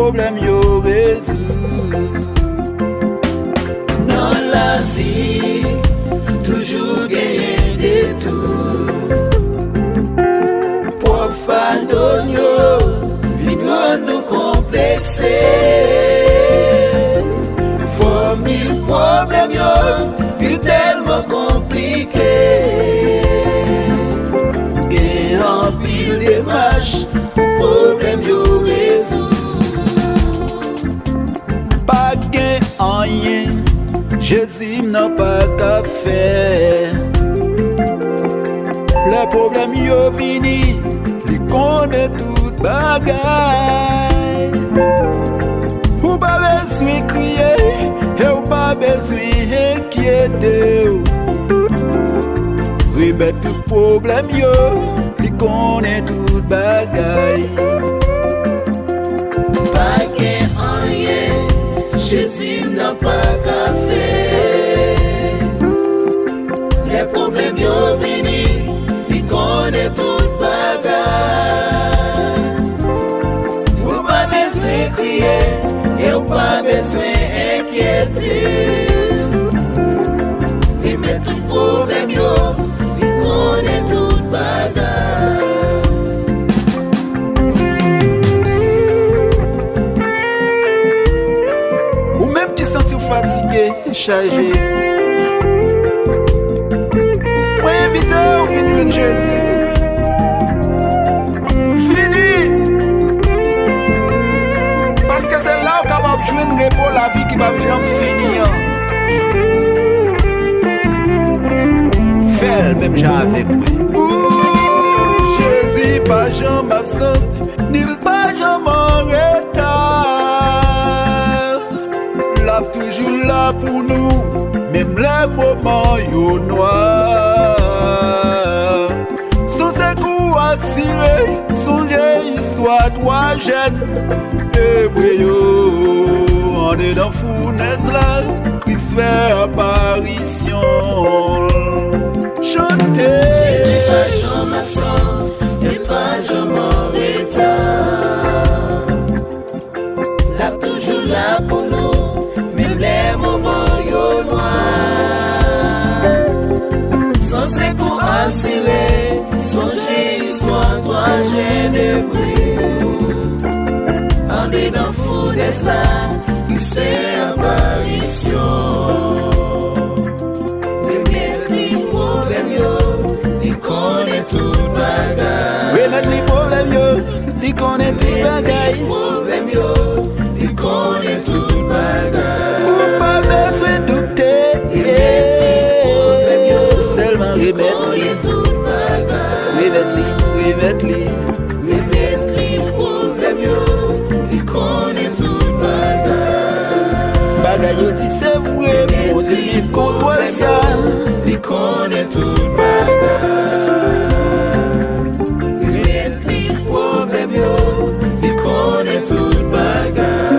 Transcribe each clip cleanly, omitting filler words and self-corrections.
problèmes yo résout. Dans la vie, toujours gagner des tours. Pour fardeau vino nous complexer. Faut mille problèmes yo, vie tellement compliqué. Gain en pile démarche, problème yo résout. Pas gain en rien, Jésus n'a pas qu'à faire. Les problèmes yo vini, li connaît tout bagaille. Ou pas besoin crier, et ou pas besoin inquiéter. Remettre tout problème yo, li connaît tout bagaille. Pas gain en rien, Jésus n'a pas qu'à faire. Les problèmes yo vini, il connaît tout bagaille. Ou pas besoin crier, et ou pas besoin inquiéter. Il met tout problème yo, il connaît tout bagaille. Ou même qui sentit fatigué, chargé. Moi invité ou venir Jésus. Fini. Parce que c'est là où capable de jouer une repos la vie qui va jamais finir. Fais le même genre avec moi. Jésus pas jamais absent, ni pas jamais en retard. L'a toujours là pour nous, même les moments yo noirs. Sans secours assuré, songez histoire trois jeunes. Et yo, on est dans fournaise là, Christ fait apparition. Chantez. Jésus pas jamais absent, et pas jamais en retard. L'a toujours là pour nous, même les moments yo noirs. Sans secours assuré, songez histoire trois jeunes de on est dans fournaise là, il se fait apparition. Remettre les problèmes yo, il connaît tout bagaille. Remettre les problèmes yo, il connaît tout bagaille. Les problèmes yo, il connaît tout bagaille. Ou pas besoin de douter. Seulement remettre les tout bagaille. Remettre les Remettre les problèmes yo, il connaît tout bagaille. bagaille yo dit c'est vrai, mon Dieu il contrôle ça. Il connaît tout bagaille. Remettre les problèmes yo, il connaît tout bagaille.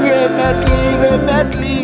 Remettre les